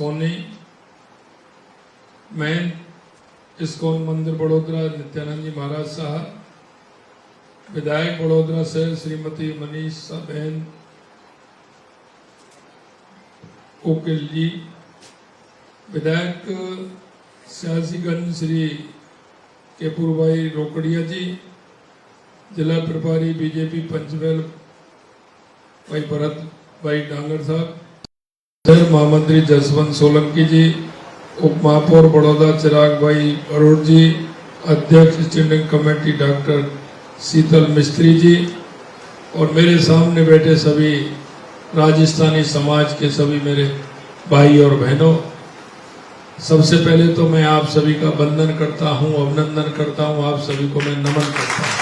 सोनी, मैं इस्कॉन मंदिर बड़ोदरा नित्यानंद जी महाराज साहब, विधायक बड़ोदरा से श्रीमती मनीषा बहन कोकिल जी, विधायक सियासीगंज श्री केपुर भाई रोकड़िया जी, जिला प्रभारी बीजेपी पंचमहल भाई भरत भाई डांगर साहब, महामंत्री जसवंत सोलंकी जी, उप महापौर बड़ौदा चिराग भाई अरोड़ जी, अध्यक्ष स्टैंडिंग कमेटी डॉक्टर शीतल मिस्त्री जी और मेरे सामने बैठे सभी राजस्थानी समाज के सभी मेरे भाई और बहनों, सबसे पहले तो मैं आप सभी का वंदन करता हूं, अभिनंदन करता हूं, आप सभी को मैं नमन करता हूं।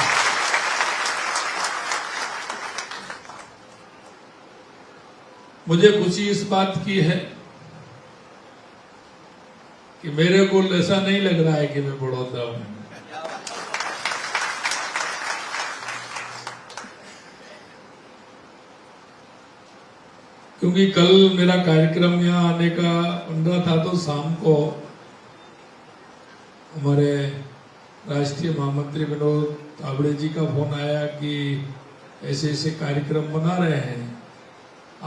मुझे खुशी इस बात की है कि मेरे को ऐसा नहीं लग रहा है कि मैं बड़ौदा हूं। क्योंकि कल मेरा कार्यक्रम यहाँ आने का 15 था, तो शाम को हमारे राष्ट्रीय महामंत्री विनोद तावड़े जी का फोन आया कि ऐसे ऐसे कार्यक्रम बना रहे हैं,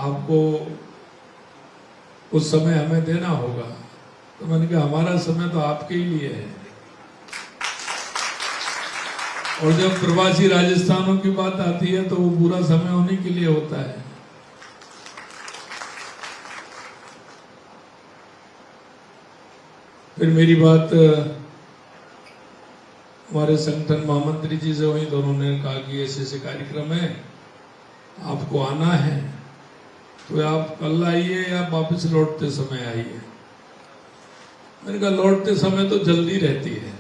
आपको कुछ समय हमें देना होगा। तो मैंने कहा हमारा समय तो आपके ही लिए है। और जब प्रवासी राजस्थानों की बात आती है तो वो पूरा समय उन्हीं के लिए होता है। फिर मेरी बात हमारे संगठन महामंत्री जी से हुई, तो उन्होंने कहा कि ऐसे ऐसे कार्यक्रम है, आपको आना है तो आप कल आइए या वापस लौटते समय आइए। मैंने कहा लौटते समय तो जल्दी रहती है,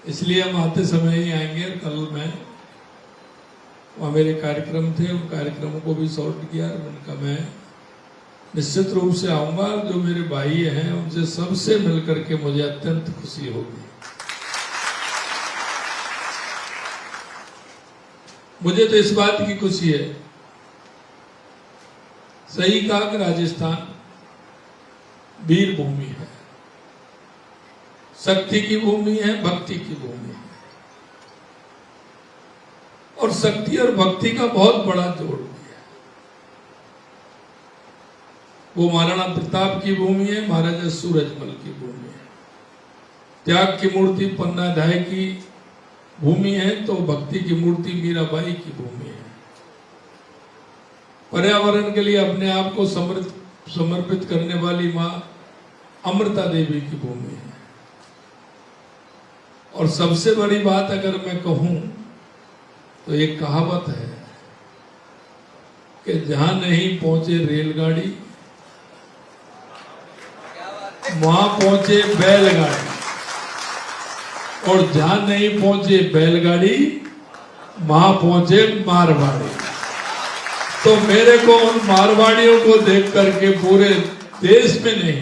इसलिए हम आते समय ही आएंगे। कल मैं वहाँ मेरे कार्यक्रम थे, उन कार्यक्रमों को भी सॉर्ट किया। मैंने कहा मैं निश्चित रूप से आऊंगा, जो मेरे भाई हैं उनसे सबसे मिलकर के मुझे अत्यंत खुशी होगी। मुझे तो इस बात की खुशी है, सही कहा कि राजस्थान वीर भूमि है, शक्ति की भूमि है, भक्ति की भूमि है। और शक्ति और भक्ति का बहुत बड़ा जोड़ भी है। वो महाराणा प्रताप की भूमि है, महाराजा सूरजमल की भूमि है। त्याग की मूर्ति पन्ना धाय की भूमि है, तो भक्ति की मूर्ति मीराबाई की भूमि है। पर्यावरण के लिए अपने आप को समर्पित करने वाली मां अमृता देवी की भूमि है। और सबसे बड़ी बात अगर मैं कहूं तो एक कहावत है कि जहां नहीं पहुंचे रेलगाड़ी वहां पहुंचे बैलगाड़ी, और जहां नहीं पहुंचे बैलगाड़ी वहां पहुंचे मारवाड़ी। तो मेरे को उन मारवाड़ियों को देख करके पूरे देश में नहीं,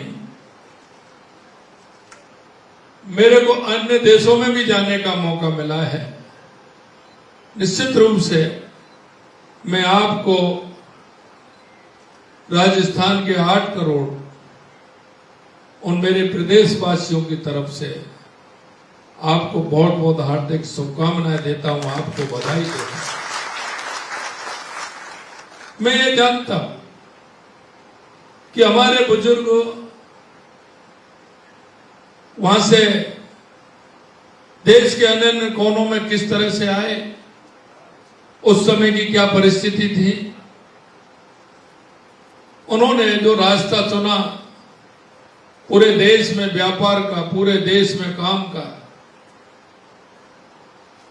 मेरे को अन्य देशों में भी जाने का मौका मिला है। निश्चित रूप से मैं आपको राजस्थान के 8 करोड़ उन मेरे प्रदेशवासियों की तरफ से आपको बहुत बहुत हार्दिक शुभकामनाएं देता हूं, आपको बधाई देता हूं। मैं ये जानता हूं कि हमारे बुजुर्ग वहां से देश के अन्य अन्य कोनों में किस तरह से आए, उस समय की क्या परिस्थिति थी, उन्होंने जो रास्ता चुना पूरे देश में व्यापार का, पूरे देश में काम का,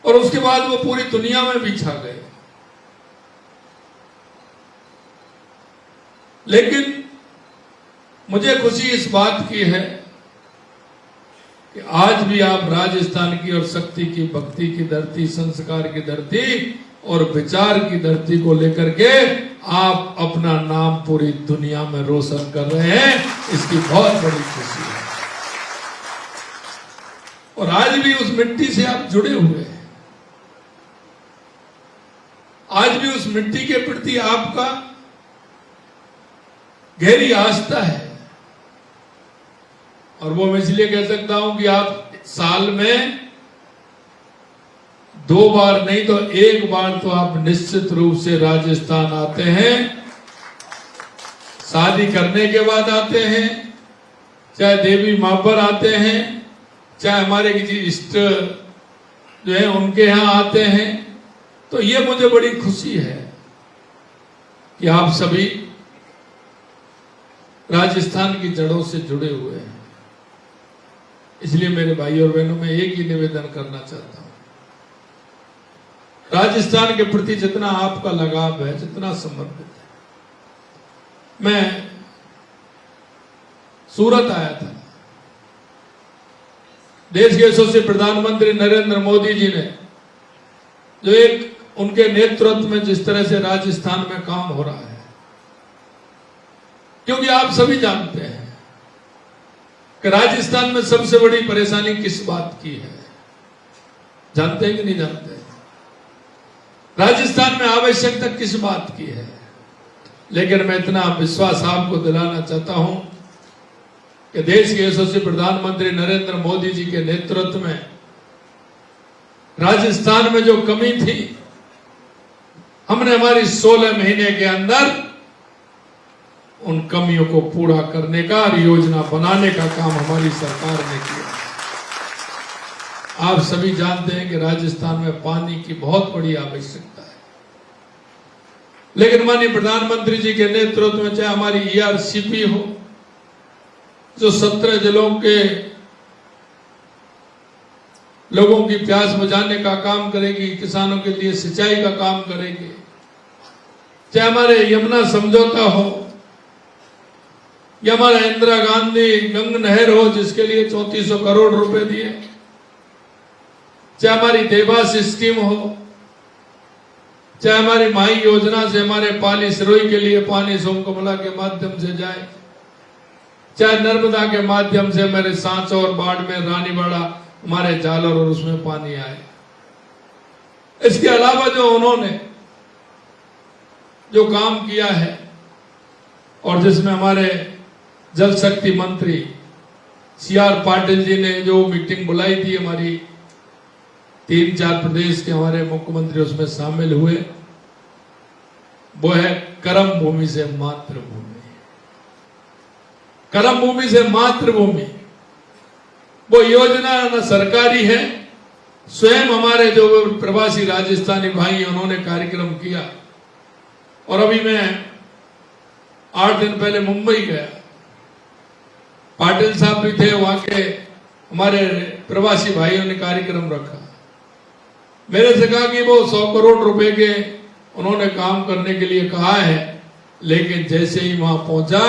और उसके बाद वो पूरी दुनिया में भी छा गए। लेकिन मुझे खुशी इस बात की है कि आज भी आप राजस्थान की और शक्ति की, भक्ति की धरती, संस्कार की धरती और विचार की धरती को लेकर के आप अपना नाम पूरी दुनिया में रोशन कर रहे हैं। इसकी बहुत बड़ी खुशी है। और आज भी उस मिट्टी से आप जुड़े हुए हैं। आज भी उस मिट्टी के प्रति आपका गहरी आस्था है। और वो मैं इसलिए कह सकता हूं कि आप साल में 2 बार नहीं तो 1 बार तो आप निश्चित रूप से राजस्थान आते हैं। शादी करने के बाद आते हैं, चाहे देवी मां पर आते हैं, चाहे हमारे किसी इष्ट जो है उनके यहां आते हैं। तो ये मुझे बड़ी खुशी है कि आप सभी राजस्थान की जड़ों से जुड़े हुए हैं। इसलिए मेरे भाई और बहनों में एक ही निवेदन करना चाहता हूं, राजस्थान के प्रति जितना आपका लगाव है, जितना समर्पित है। मैं सूरत आया था, देश के यशस्वी प्रधानमंत्री नरेंद्र मोदी जी ने जो एक उनके नेतृत्व में जिस तरह से राजस्थान में काम हो रहा है, क्योंकि आप सभी जानते हैं कि राजस्थान में सबसे बड़ी परेशानी किस बात की है, जानते हैं कि नहीं जानते? राजस्थान में आवश्यकता किस बात की है? लेकिन मैं इतना विश्वास आपको दिलाना चाहता हूं कि देश के यशस्वी प्रधानमंत्री नरेंद्र मोदी जी के नेतृत्व में राजस्थान में जो कमी थी, हमने हमारी 16 महीने के अंदर उन कमियों को पूरा करने का और योजना बनाने का काम हमारी सरकार ने किया। आप सभी जानते हैं कि राजस्थान में पानी की बहुत बड़ी आवश्यकता है, लेकिन माननीय प्रधानमंत्री जी के नेतृत्व में चाहे हमारी ERCP हो, जो 17 जिलों के लोगों की प्यास बुझाने का काम करेगी, किसानों के लिए सिंचाई का काम करेगी, चाहे हमारे यमुना समझौता हो या हमारा इंदिरा गांधी गंग नहर हो जिसके लिए 3400 करोड़ रुपए दिए, चाहे हमारी देवास स्कीम हो, चाहे हमारी माई योजना से हमारे पाली सिरोही के लिए पानी सोमकमला के माध्यम से जाए, चाहे नर्मदा के माध्यम से हमारे सांचौ और बाड़मेर रानीवाड़ा हमारे जालौर और उसमें पानी आए। इसके अलावा जो उन्होंने जो काम किया है और जिसमें हमारे जल शक्ति मंत्री CR पाटिल जी ने जो मीटिंग बुलाई थी, हमारी 3-4 प्रदेश के हमारे मुख्यमंत्री उसमें शामिल हुए, वो है कर्म भूमि से मातृभूमि। कर्म भूमि से मातृभूमि वो योजना न सरकारी है, स्वयं हमारे जो प्रवासी राजस्थानी भाई उन्होंने कार्यक्रम किया। और अभी मैं 8 दिन पहले मुंबई गया, पाटिल साहब भी थे वहां के, हमारे प्रवासी भाइयों ने कार्यक्रम रखा। मेरे से कहा कि वो 100 करोड़ रुपए के उन्होंने काम करने के लिए कहा है, लेकिन जैसे ही वहां पहुंचा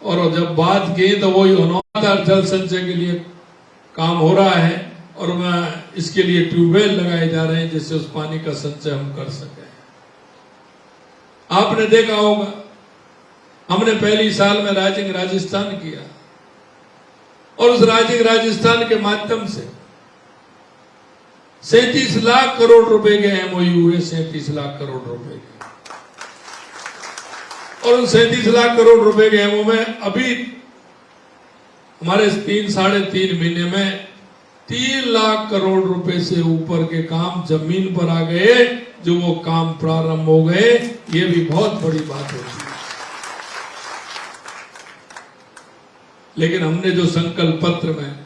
और जब बात की तो वही उन्होंने जल संचय के लिए काम हो रहा है और मैं इसके लिए ट्यूबवेल लगाए जा रहे हैं जिससे उस पानी का संचय हम कर सके। आपने देखा होगा, हमने पहली साल में राइजिंग राजस्थान किया और उस राइजिंग राजस्थान के माध्यम से 37 लाख करोड़ रुपए के MOU हुए, 37 लाख करोड़ रुपए के। और उन 37 लाख करोड़ रुपए के MOU में अभी हमारे 3-3.5 महीने में 3 लाख करोड़ रुपए से ऊपर के काम जमीन पर आ गए, जो वो काम प्रारंभ हो गए। ये भी बहुत बड़ी बात होती है। लेकिन हमने जो संकल्प पत्र में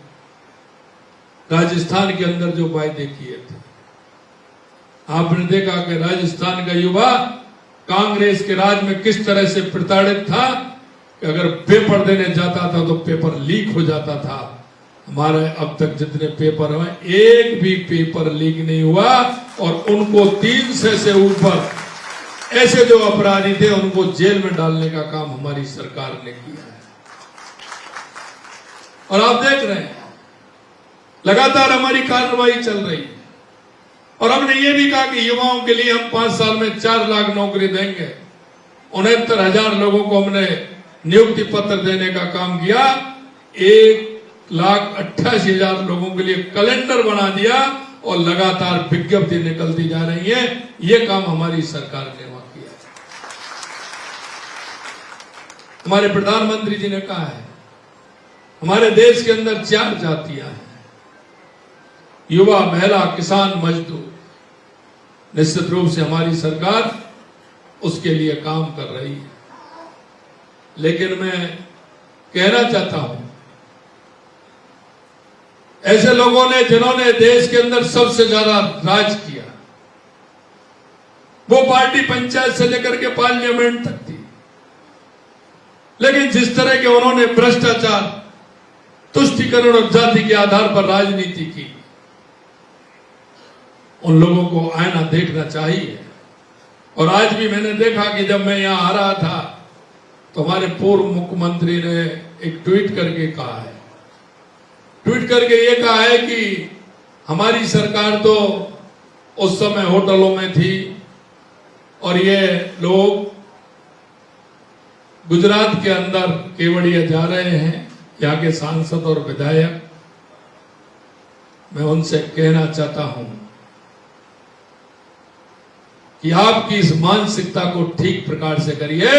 राजस्थान के अंदर जो वायदे किए थे, आपने देखा कि राजस्थान का युवा कांग्रेस के राज में किस तरह से प्रताड़ित था कि अगर पेपर देने जाता था तो पेपर लीक हो जाता था। हमारे अब तक जितने पेपर हुए, एक भी पेपर लीक नहीं हुआ और उनको 300 से ऊपर ऐसे जो अपराधी थे उनको जेल में डालने का काम हमारी सरकार ने किया है। और आप देख रहे हैं लगातार हमारी कार्रवाई चल रही है। और हमने ये भी कहा कि युवाओं के लिए हम 5 साल में 4 लाख नौकरी देंगे। 69,000 लोगों को हमने नियुक्ति पत्र देने का काम किया। 1,88,000 लोगों के लिए कैलेंडर बना दिया और लगातार विज्ञप्ति निकलती जा रही है। ये काम हमारी सरकार ने वहां किया। हमारे प्रधानमंत्री जी ने कहा है हमारे देश के अंदर 4 जातियां हैं, युवा, महिला, किसान, मजदूर। निश्चित रूप से हमारी सरकार उसके लिए काम कर रही है, लेकिन मैं कहना चाहता हूं, ऐसे लोगों ने जिन्होंने देश के अंदर सबसे ज्यादा राज किया, वो पार्टी पंचायत से लेकर के पार्लियामेंट तक थी, लेकिन जिस तरह के उन्होंने भ्रष्टाचार, तुष्टीकरण और जाति के आधार पर राजनीति की, उन लोगों को आईना देखना चाहिए। और आज भी मैंने देखा कि जब मैं यहां आ रहा था तो हमारे पूर्व मुख्यमंत्री ने एक ट्वीट करके कहा है, ये कहा है कि हमारी सरकार तो उस समय होटलों में थी और ये लोग गुजरात के अंदर केवड़िया जा रहे हैं, यहाँ के सांसद और विधायक। मैं उनसे कहना चाहता हूं कि आपकी इस मानसिकता को ठीक प्रकार से करिए।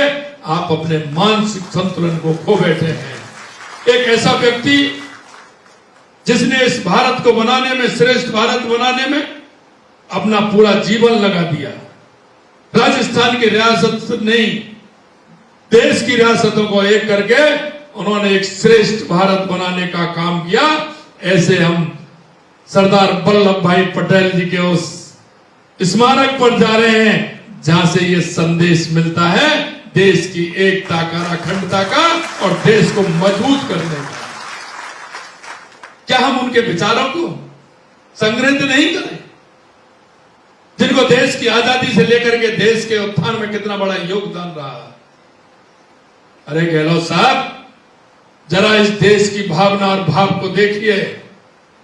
आप अपने मानसिक संतुलन को खो बैठे हैं। एक ऐसा व्यक्ति जिसने इस भारत को बनाने में, श्रेष्ठ भारत बनाने में अपना पूरा जीवन लगा दिया, राजस्थान की रियासत नहीं, देश की रियासतों को एक करके उन्होंने एक श्रेष्ठ भारत बनाने का काम किया। ऐसे हम सरदार वल्लभ भाई पटेल जी के उस स्मारक पर जा रहे हैं जहां से ये संदेश मिलता है देश की एकता का, अखंडता का और देश को मजबूत करने का। क्या हम उनके विचारों को संग्रहित नहीं करें, जिनको देश की आजादी से लेकर के देश के उत्थान में कितना बड़ा योगदान रहा। अरे गहलोत साहब, जरा इस देश की भावना और भाव को देखिए,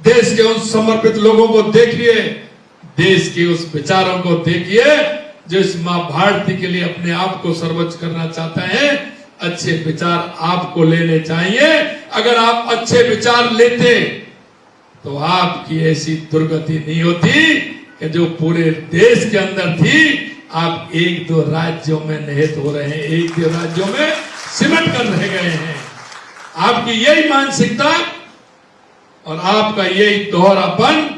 देश के उन समर्पित लोगों को देखिए, देश के उस विचारों को देखिए जो इस मां भारती के लिए अपने आप को सर्वोच्च करना चाहते हैं। अच्छे विचार आपको लेने चाहिए। अगर आप अच्छे विचार लेते तो आपकी ऐसी दुर्गति नहीं होती कि जो पूरे देश के अंदर थी, आप 1-2 राज्यों में निहित हो रहे हैं, 1-2 राज्यों में सिमट कर रह गए हैं। आपकी यही मानसिकता और आपका यही दोहरापन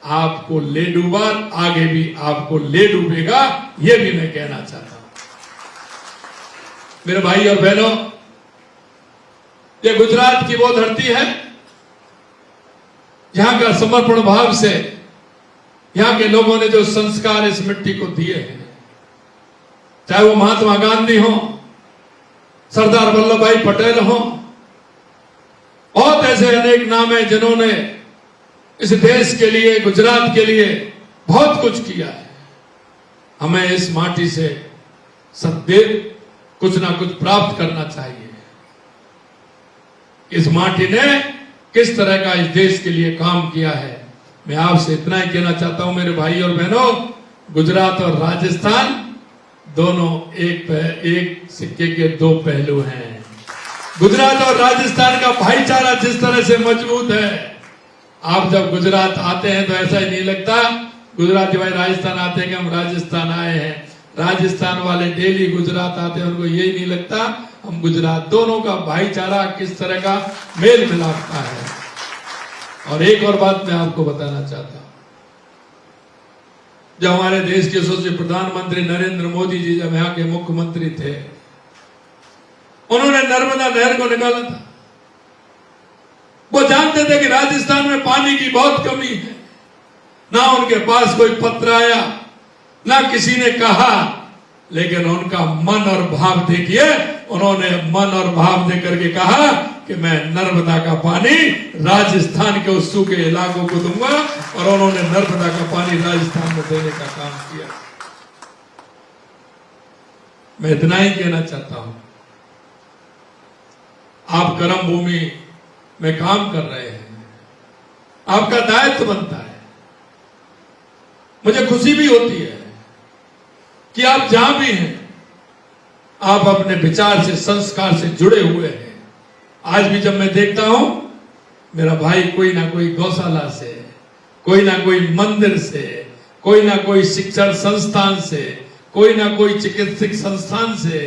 आपको ले डूबा, आगे भी आपको ले डूबेगा, यह भी मैं कहना चाहता हूं। मेरे भाई और बहनों, ये गुजरात की वो धरती है यहां का समर्पण भाव से यहां के लोगों ने जो संस्कार इस मिट्टी को दिए हैं, चाहे वो महात्मा गांधी हो, सरदार वल्लभ भाई पटेल हो, बहुत ऐसे अनेक नाम हैं जिन्होंने इस देश के लिए, गुजरात के लिए बहुत कुछ किया है। हमें इस माटी से सदैव कुछ ना कुछ प्राप्त करना चाहिए। इस माटी ने किस तरह का इस देश के लिए काम किया है, मैं आपसे इतना ही कहना चाहता हूं मेरे भाई और बहनों। गुजरात और राजस्थान दोनों एक सिक्के के 2 पहलू हैं। गुजरात और राजस्थान का भाईचारा जिस तरह से मजबूत है, आप जब गुजरात आते हैं तो ऐसा ही नहीं लगता गुजराती भाई राजस्थान आते हैं कि हम राजस्थान आए हैं। राजस्थान वाले डेली गुजरात आते हैं, उनको यही नहीं लगता हम गुजरात। दोनों का भाईचारा किस तरह का मेल मिलाप का है। और एक और बात मैं आपको बताना चाहता हूं, जब हमारे देश के यशस्वी प्रधानमंत्री नरेंद्र मोदी जी जब यहां के मुख्यमंत्री थे, उन्होंने नर्मदा नहर को निकाला था। वो जानते थे कि राजस्थान में पानी की बहुत कमी है, ना उनके पास कोई पत्र आया, ना किसी ने कहा, लेकिन उनका मन और भाव देखिए। उन्होंने मन और भाव देकर के कहा कि मैं नर्मदा का पानी राजस्थान के उस सूखे इलाकों को दूंगा, और उन्होंने नर्मदा का पानी राजस्थान में देने का काम किया। मैं इतना ही कहना चाहता हूं, आप कर्म भूमि में काम कर रहे हैं, आपका दायित्व बनता है। मुझे खुशी भी होती है कि आप जहां भी हैं, आप अपने विचार से, संस्कार से जुड़े हुए हैं। आज भी जब मैं देखता हूं, मेरा भाई कोई ना कोई गौशाला से, कोई ना कोई मंदिर से, कोई ना कोई शिक्षण संस्थान से, कोई ना कोई चिकित्सक संस्थान से,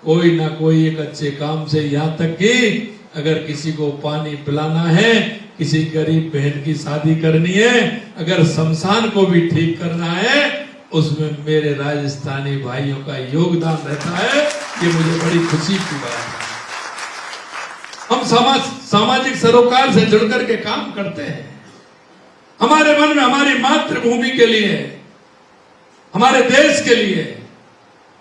कोई ना कोई एक अच्छे काम से, यहां तक कि अगर किसी को पानी पिलाना है, किसी गरीब बहन की शादी करनी है, अगर शमशान को भी ठीक करना है, उसमें मेरे राजस्थानी भाइयों का योगदान रहता है। ये मुझे बड़ी खुशी की बात है। हम सामाजिक सरोकार से जुड़कर के काम करते हैं। हमारे मन में हमारी मातृभूमि के लिए, हमारे देश के लिए,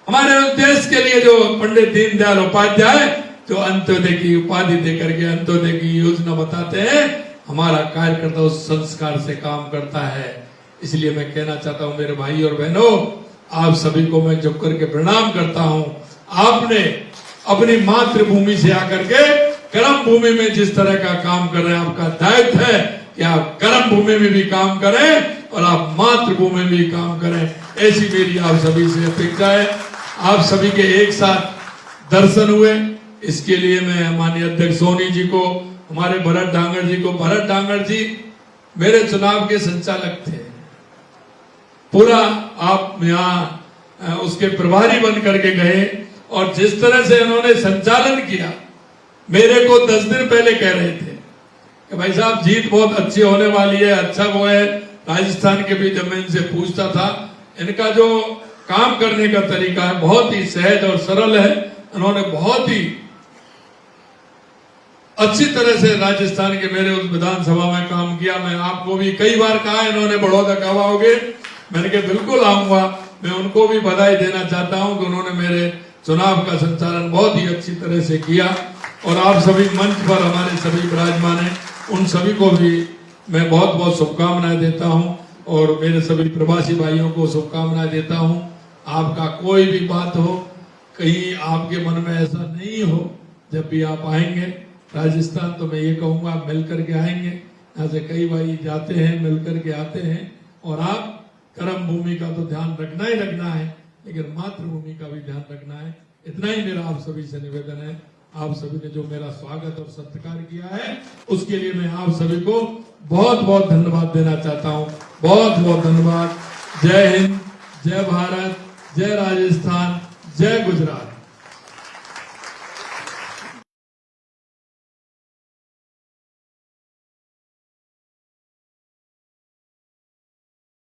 हमारे देश के लिए जो पंडित दीनदयाल उपाध्याय जो अंत्योदय की उपाधि देकर के अंत्योदय की योजना बताते हैं, हमारा कार्यकर्ता उस संस्कार से काम करता है। इसलिए मैं कहना चाहता हूं मेरे भाई और बहनों, आप सभी को मैं झुक करके प्रणाम करता हूं। आपने अपनी मातृभूमि से आकर के कर्म भूमि में जिस तरह का काम कर रहे हैं, आपका दायित्व है कि आप कर्म भूमि में भी काम करें और आप मातृभूमि में भी काम करें। ऐसी मेरी आप सभी से अपेक्षा है। आप सभी के एक साथ दर्शन हुए, इसके लिए मैं माननीय अध्यक्ष सोनी जी को, हमारे भरत डांगड़ जी को, भरत डांगड़ जी मेरे चुनाव के संचालक थे, पूरा आप यहाँ उसके प्रभारी बन करके गए और जिस तरह से उन्होंने संचालन किया, मेरे को 10 दिन पहले कह रहे थे कि भाई साहब जीत बहुत अच्छी होने वाली है, अच्छा वो है। राजस्थान के भी जब मैं इनसे पूछता था, इनका जो काम करने का तरीका है बहुत ही सहज और सरल है। उन्होंने बहुत ही अच्छी तरह से राजस्थान के मेरे उस विधानसभा में काम किया। मैं आपको भी कई बार कहा, इन्होंने बड़ौदा कब आओगे, मैंने कहा बिल्कुल आऊंगा। मैं उनको भी बधाई देना चाहता हूं कि उन्होंने मेरे चुनाव का संचालन बहुत ही अच्छी तरह से किया। और आप सभी मंच पर हमारे सभी विराजमान हैं, उन सभी को भी मैं बहुत बहुत शुभकामनाएं देता हूं और मेरे सभी प्रवासी भाइयों को शुभकामनाएं देता हूं। आपका कोई भी बात हो, कहीं आपके मन में ऐसा नहीं हो, जब भी आप आएंगे राजस्थान तो मैं ये कहूंगा आप मिल करके आएंगे। यहाँ से कई भाई जाते हैं, मिल करके आते हैं। और आप कर्म भूमि का तो ध्यान रखना ही रखना है, लेकिन मातृभूमि का भी ध्यान रखना है। इतना ही मेरा आप सभी से निवेदन है। आप सभी ने जो मेरा स्वागत और सत्कार किया है, उसके लिए मैं आप सभी को बहुत बहुत धन्यवाद देना चाहता हूँ। बहुत बहुत धन्यवाद। जय हिंद, जय भारत, जय राजस्थान, जय गुजरात।